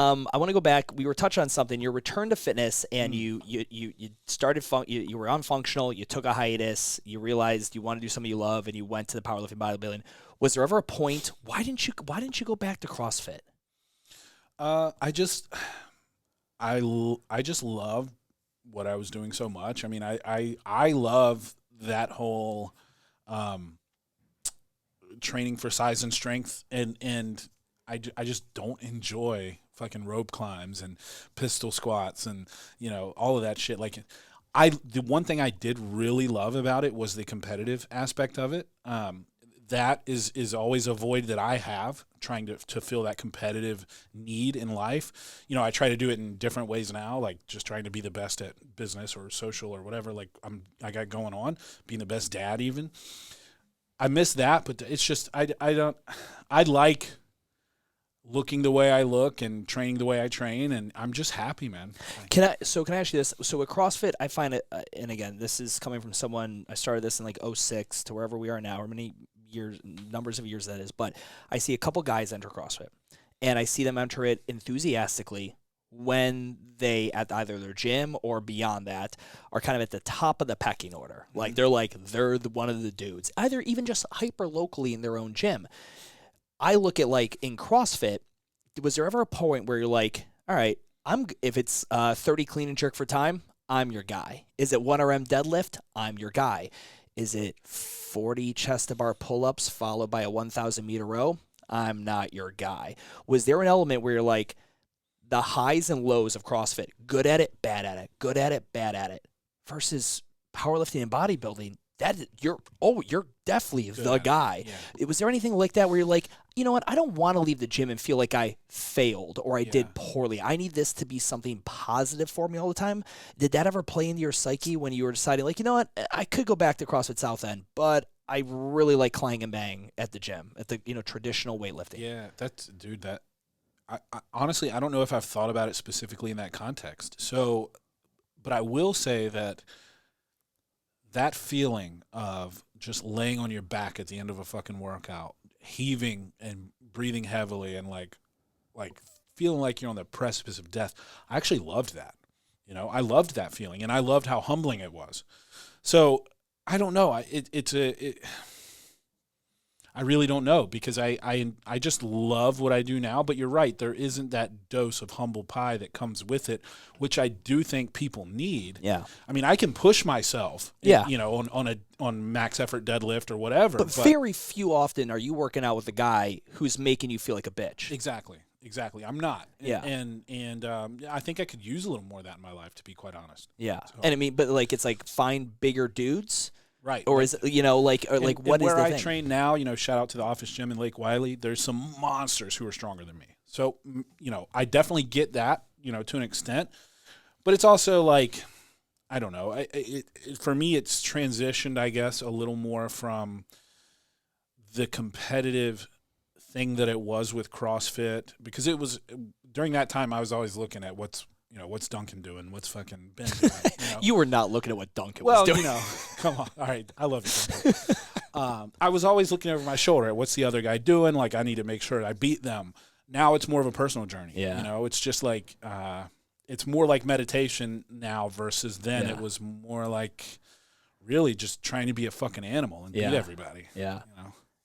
I want to go back. We were touching on something. Your return to fitness, and you started. You were on functional. You took a hiatus. You realized you want to do something you love, and you went to the powerlifting, bodybuilding. Was there ever a point? Why didn't you go back to CrossFit? I just love what I was doing so much. I mean, I love that whole training for size and strength, and I just don't enjoy fucking rope climbs and pistol squats and, all of that shit. Like, the one thing I did really love about it was the competitive aspect of it. That is always a void that I have, trying to fill that competitive need in life. I try to do it in different ways now, like just trying to be the best at business or social or whatever, like I got going on, being the best dad even. I miss that, but it's just, I like looking the way I look and training the way I train, and I'm just happy, man. Can I ask you this? So with CrossFit, I find it, and again, this is coming from someone, I started this in like 06 to wherever we are now, or many years, numbers of years that is, but I see a couple guys enter CrossFit, and I see them enter it enthusiastically when they, at either their gym or beyond that, are kind of at the top of the pecking order. Like, they're one of the dudes, either even just hyper locally in their own gym. I look at, like, in CrossFit, was there ever a point where you're like, all right, if it's 30 clean and jerk for time, I'm your guy. Is it 1 RM deadlift? I'm your guy. Is it 40 chest to bar pull-ups followed by a 1,000 meter row? I'm not your guy. Was there an element where you're like, the highs and lows of CrossFit, good at it, bad at it, good at it, bad at it, versus powerlifting and bodybuilding, you're definitely the guy. Yeah. Was there anything like that where you're like, you know what, I don't want to leave the gym and feel like I failed or I did poorly. I need this to be something positive for me all the time. Did that ever play into your psyche when you were deciding, like, you know what, I could go back to CrossFit South End, but I really like clang and bang at the gym, at the traditional weightlifting? Yeah, I honestly, I don't know if I've thought about it specifically in that context. So, but I will say that feeling of just laying on your back at the end of a fucking workout, heaving and breathing heavily and like feeling like you're on the precipice of death, I actually loved that. I loved that feeling, and I loved how humbling it was. So I don't know. I really don't know, because I just love what I do now. But you're right, there isn't that dose of humble pie that comes with it, which I do think people need. Yeah. I mean, I can push myself, on max effort deadlift or whatever. But very few often are you working out with a guy who's making you feel like a bitch. Exactly. I'm not. Yeah. And I think I could use a little more of that in my life, to be quite honest. Yeah. So. And I mean, but like, it's like find bigger dudes. Right. Or is it, what is the thing? Where I train now, shout out to the office gym in Lake Wiley, there's some monsters who are stronger than me. So, I definitely get that, to an extent. But it's also like, I don't know. For me, it's transitioned, I guess, a little more from the competitive thing that it was with CrossFit. Because it was, during that time, I was always looking at what's Duncan doing? What's fucking Ben doing? You were not looking at what Duncan was doing. Come on. All right. I love you, Duncan. I was always looking over my shoulder at what's the other guy doing? Like, I need to make sure I beat them. Now it's more of a personal journey. Yeah. It's just like, it's more like meditation now versus then. It was more like really just trying to be a fucking animal and beat everybody. Yeah.